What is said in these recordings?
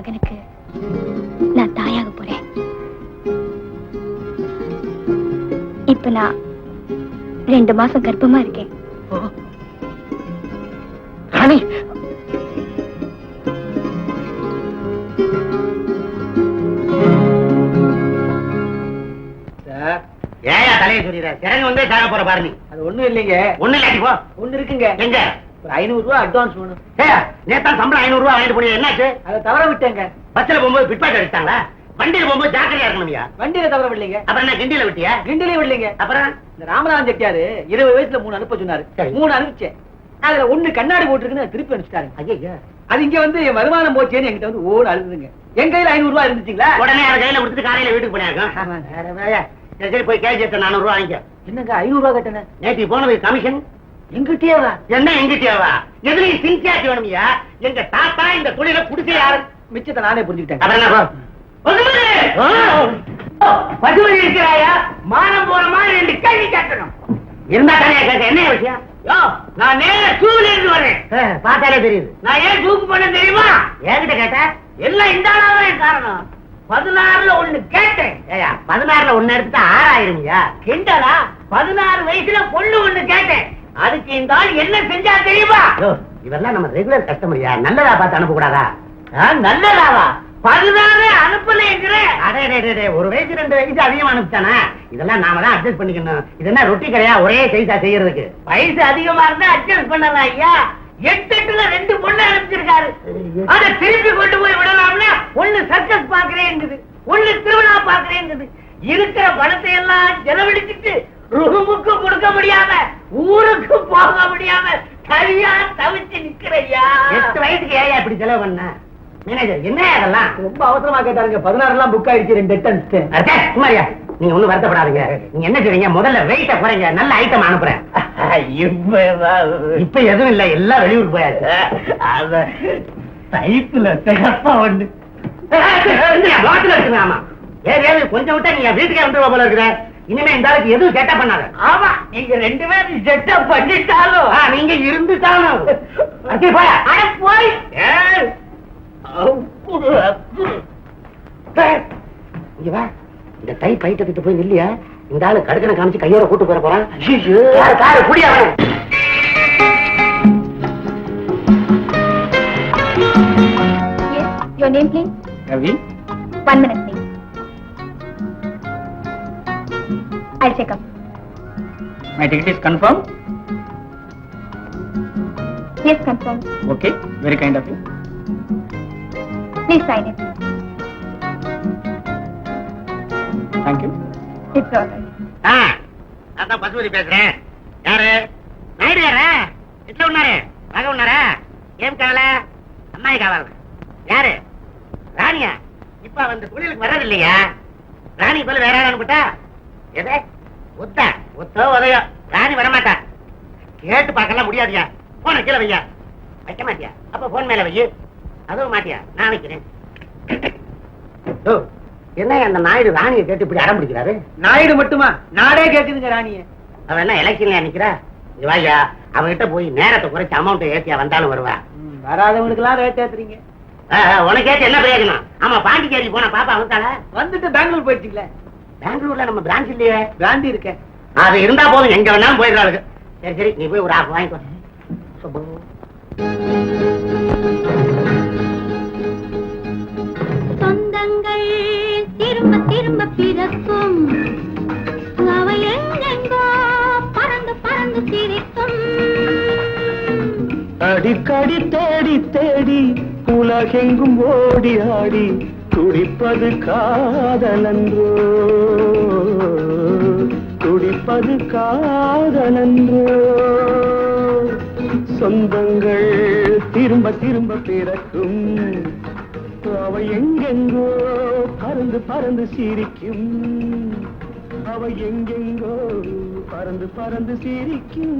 மகனுக்கு நான் தாயாக போறேன். இப்ப நான் 2 மாசம் கர்ப்பமா இருக்கேன். ராணி, ஏயா தலையை சொல்லிடுற? சிறங்க வந்து சாக போற பாரு. நீ அது ஒண்ணும் இல்லைங்க. ஒண்ணு இல்லாட்டி போ. ஒண்ணு இருக்குங்க. எங்க? ஒரு 500 ரூபாய் அட்வான்ஸ் வேணும். நேத்தான் சம்பளம் 500 ரூபாய் வாங்கிட்டு போனீங்க, என்னாச்சு? அதை தவற விட்டேங்க. பஸ்ல போகும்போது பிட்பாக்கெட் அடிச்சாங்களா? வண்டியில போகும்போது ஜாக்கிரதையா இருக்கணும்யா. வண்டியில தவற விடலைங்க. அப்புறம் என்ன கிண்டியில விட்டியா? கிண்டிலே விடலைங்க. அப்புறம் இந்த ராமநாதன் செட்டியாரு 20 வயசுல 3 அனுப்ப சொன்னாரு. 3 அனுப்பிச்சேன். அதுல 1 கண்ணாடி போட்டுருக்குன்னு திருப்பி அனுப்பிச்சிட்டாரு. ஐயா, அது இங்க வந்து வருமானம் போச்சேன்னு என்கிட்ட வந்து ஓடு அழுதுங்க. என் கையில 500 ரூபாய் இருந்துச்சுங்களா? உடனே அவர் கையில கொடுத்துட்டு காலையில வீட்டுக்கு போனாங்க. சரி போய் கேஜ் 400 ரூபாய் வாங்கிக்க. என்னங்க 500 ரூபாய் கட்டண? நேற்று போனது கமிஷன் எங்கிட்டேவா? என்ன எங்கிட்டேவா? எதுலையும் சின்சியாரிட்டி வேணும்யா. எங்க தாத்தா இந்த தொழில குடிச்சு யாரு மிச்சத்தை நானே புரிஞ்சுக்கிட்டேன். பசுமதி இருக்கிறாயா? மானம் போற மாதிரி 2 கேள்வி கேட்கணும். இருந்தா தனியா கேட்க என்ன விஷயம்? நான் நேர சூல இருந்து வரேன். பார்த்தாலே தெரியுது. நான் ஏன் சூக்கு பண்ண தெரியுமா? என்கிட்ட கேட்ட எல்லாம் இந்த ஆளாதான் காரணம். 16ல 1 கேட்டேன். 16ல 1 எடுத்துட்டா 6000. கிண்டலா? 16 வயசுல பொண்ணு 1 கேட்டேன். அதுக்கு இந்த ஆள் என்ன செஞ்சா தெரியுமா? இதெல்லாம் நம்ம ரெகுலர் கஸ்டமரியா, நல்லதா பார்த்து அனுப்ப கூடாதா? நல்லதாவா? 16 அனுப்பலைங்கிற. ஒரு வயசு 2 வயசு அதிகமா அனுப்பிச்சானா? இதெல்லாம் நாம தான் அட்ஜஸ்ட் பண்ணிக்கணும். இது என்ன ரொட்டி கடையா ஒரே சைஸா செய்யறதுக்கு? வயசு அதிகமா இருந்தா அட்ஜஸ்ட் பண்ணலாம் ஐயா. 8-8ல 2 பொண்ணு அனுப்பிச்சிருக்காரு. அதை திருப்பி கொண்டு போய் விடலாம்னா 1 சர்க்கஸ் பாக்குறேங்குது, 1 திருவிழா பாக்குறேங்குது. இருக்கிற பணத்தை எல்லாம் செலவழிச்சிட்டு ரூமுக்கு கொடுக்க முடியாம, ஊருக்கு போக முடியாம சரியா தவிச்சு நிக்கிறையா. 8 வயசுக்கு ஏயா இப்படி செலவு பண்ண? மேனேஜர் என்ன அதெல்லாம் ரொம்ப அவசரமா கேட்டாருங்க. 16 எல்லாம் புக் ஆயிடுச்சு. 2 எட்டு சுமாரியா. நீங்க ஒண்ணும் வருத்தப்படாதீங்க. நீங்க என்ன செய்வீங்க? முதல்ல வெயிட்ட குறைங்க, நல்ல ஐட்டம் அனுப்புறேன். இப்ப எதுவும் இல்ல, எல்லாம் வெளியூர் போயாச்சு. அத டைப்ல சிகப்பா ஒண்ணு இருக்குங்க. ஆமா, ஏதாவது கொஞ்சம் விட்டா நீங்க வீட்டுக்கே வந்துருவா போல இருக்கிற. இனிமே இந்த ஆளுக்கு எதுவும் செட்டப் பண்ணாத. ஆமா, நீங்க 2 பேரும் செட்டப் பண்ணிட்டாலும் நீங்க இருந்துட்டாலும் போய் இந்த டை பைட்டு போய் நில்லையா? இந்த ஆளு கடுக்கனை காமிச்சு கையோட கூட்டு போற போறான். குடியா? Your name, please? Ravi. 1 minute, please. I'll check up. My ticket is confirmed? Yes, confirmed. Okay, very kind of you. Please sign it. Thank you. It's all right. நான் பசுமதி பேசுறேன். யாரு? நாயுடு யாரா? எట్లా ఉన్నారు? బాగా ఉన్నారా? ఏం కావాలా? అమ్మాయి కావాలి. யாரு? ராணியா? இப்ப வந்து தொழிலுக்கு வர்றது இல்லையா? ராணி போல வேற யாரும் அனுப்பிட்டா? எதே? ஒத்தா ஒத்தோ உதயோ ராணி வரமாட்டா. கேட்டு பார்க்கலாம் முடியாதியா. போன கீழே வையா. வைக்க மாட்டியா? அப்ப போன் மேல வை. அதுவும் மாட்டியா? நான் வைக்கிறேன். என்ன அந்த நாயுடு ராணியை கேட்டு இப்படி அடம் பிடிக்கிறாரு? நாயுடு மட்டுமா? நாடே கேக்குதுங்க ராணிய. அவன் என்ன எலெக்ஷன்ல நிக்கிறா? வாயா, அவன்கிட்ட போய் நேரத்தை குறைச்சு அமௌண்ட் ஏத்தியா வந்தாலும் வருவா. வராதவங்களுக்கு எல்லாம் ரேட் ஏத்துறீங்க. உனக்கு ஏத்து என்ன பிரயோஜனம்? ஆமா, பாண்டிச்சேரிக்கு போன பாப்பா வந்துட்டாளா? வந்துட்டு பெங்களூர் போயிடுச்சுங்களே. பெங்களூர்ல நம்ம பிரான்ச் இல்லையே. பிராந்தி இருக்க. அது இருந்தா போதும், எங்க வேணாலும் போயிடுறாளுக்கு. சரி சரி, நீ போய் ஒரு ஆப் வாங்கிக்கோ. சொந்தங்கள் திரும்ப திரும்ப பிறக்கும், அவை எங்கெங்கோ பறந்து பறந்து சிரிக்கும். அடிக்கடி தேடி தேடி உலகெங்கும் ஓடி ஆடி துடிப்பது காதலன்றோ, துடிப்பது காதலன்றோ. சொந்தங்கள் திரும்ப திரும்ப பிறக்கும், அவை எங்கெங்கோ பறந்து பறந்து சிரிக்கும், அவை எங்கெங்கோ பறந்து பறந்து சிரிக்கும்.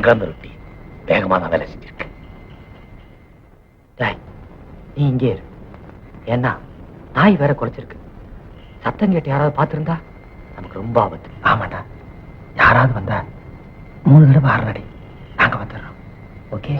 கிழமை ரொட்டி வேகமா தான் வேலை செஞ்சிருக்கு. நீ இங்கே இரு. ஏன்னா நாய் வேற குலைச்சிருக்கு. சத்தம் கேட்டு யாராவது பார்த்திருந்தா நமக்கு ரொம்ப ஆபத்து. ஆமாட்டா, யாராவது வந்தா 3 தடவை 6 அடி நாங்க வந்துடுறோம். ஓகே?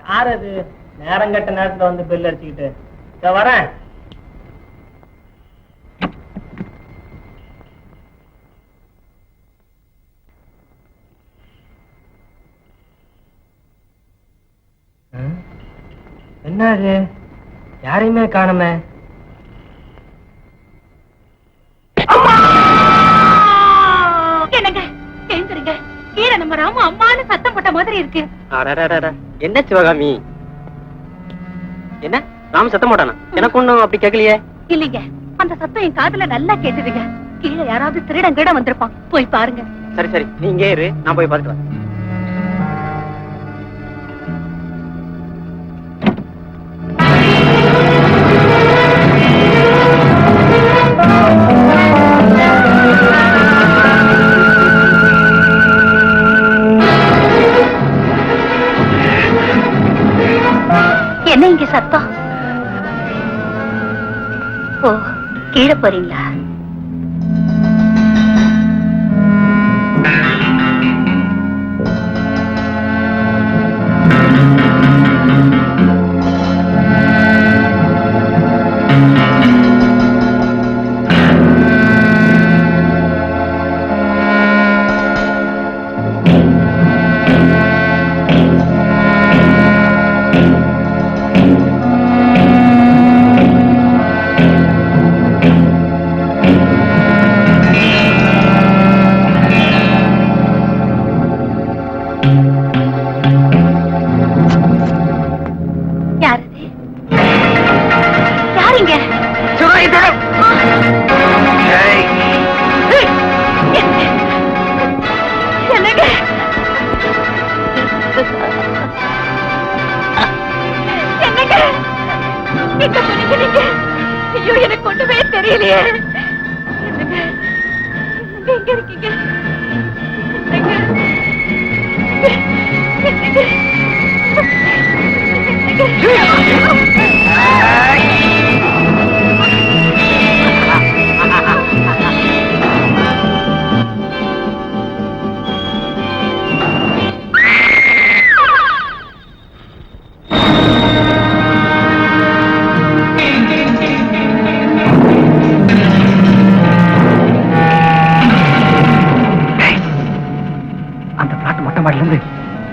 யார் அது நேரம் கட்ட நேரத்துல வந்து பெல் அடிச்சுக்கிட்டு? வரேன். என்னது யாரையுமே காணுமே? என்னங்க எழுந்துருங்க, கீழே நம்ம ராமு அம்மானு சத்தம் போட்ட மாதிரி இருக்கு. என்ன சிவகாமி, என்ன ராம சத்தம் போட்டானா? எனக்கு ஒண்ணும் அப்படி கேட்கலையே. இல்லைங்க, அந்த சத்தம் என் காதுல நல்லா கேட்டுதுங்க. கீழே யாராவது திருடன் கீழ வந்திருப்பான், போய் பாருங்க. சரி சரி, நீ இங்கே இரு, நான் போய் பார்த்துட்டு வரேன். என்ன இங்க சத்தம்? ஓ, கீழே போறீங்களா? ஐயோ, எனக்கு ஒண்ணுமே தெரியலையே. எங்க இருக்கீங்க?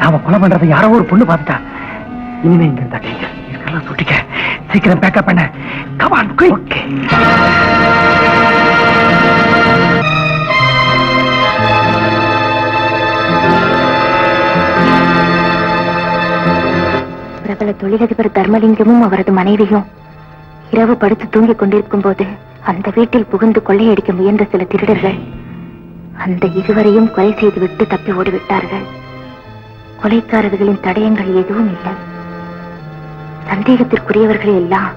நாம கொலை பண்றதை யாரோ ஒரு பொண்ணு பார்த்துட்டா. இனிமே இங்க இருந்தா டேஞ்சர். இதெல்லாம் சுட்டிக்க, சீக்கிரம் பேக்கப் பண்ண. Come on, quick. பிரபல தொழிலதிபர் தர்மலிங்கமும் அவரது மனைவியும் இரவு படுத்து தூங்கிக் கொண்டிருக்கும் போது அந்த வீட்டில் புகுந்து கொள்ளையடிக்க முயன்ற சில திருடர்கள் அந்த இருவரையும் கொலை செய்துவிட்டு தப்பி ஓடிவிட்டார்கள். கொலைக்காரர்களின் தடயங்கள் எதுவும் இல்லை. சந்தேகத்திற்குரியவர்களை எல்லாம்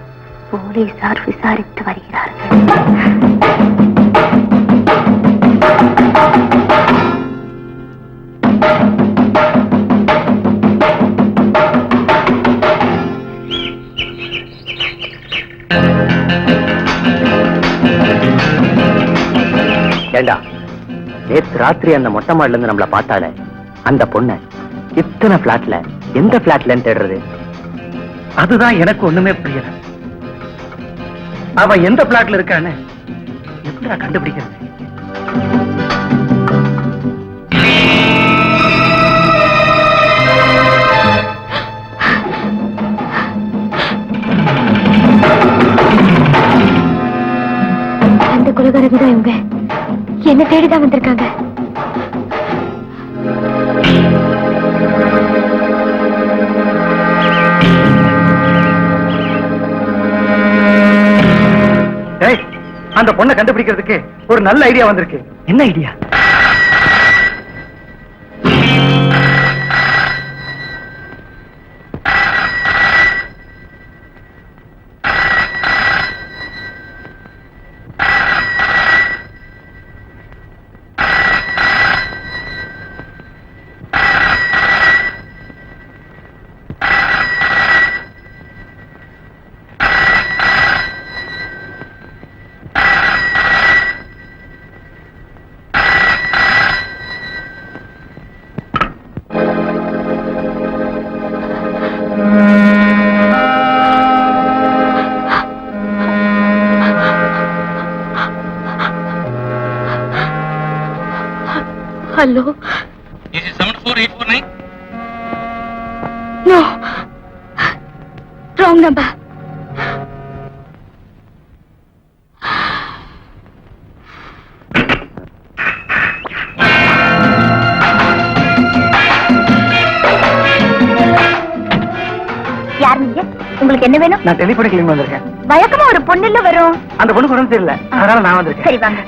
போலீசார் விசாரித்து வருகிறார்கள். ஏண்டா, நேற்று ராத்திரி அந்த மொட்டை மாடில இருந்து நம்மள பார்த்தாலே அந்த பொண்ணை இத்தனை பிளாட்ல எந்த பிளாட்லன்னு தேடுறது? அதுதான் எனக்கு ஒண்ணுமே புரியல. அவ எந்த பிளாட்ல இருக்கான்னு எப்படி நான் கண்டுபிடிக்கிறது? அந்த கொலைகாரங்க தான் இவங்க. என்ன தேடிதான் வந்திருக்காங்க. அந்த பொண்ணை கண்டுபிடிக்கிறதுக்கு ஒரு நல்ல ஐடியா வந்திருக்கு. என்ன idea? Hello. This is 74849. No. Wrong number. யார் நீங்க? உங்களுக்கு என்ன வேணும்? நான் டெலிபோன் கிளம்பி வந்திருக்கேன். வழக்கமா ஒரு பொண்ணுல வரும். அந்த பொண்ணு உடம்பு தெரியல, அதனால நான் வந்திருக்கேன். சரி வாங்க.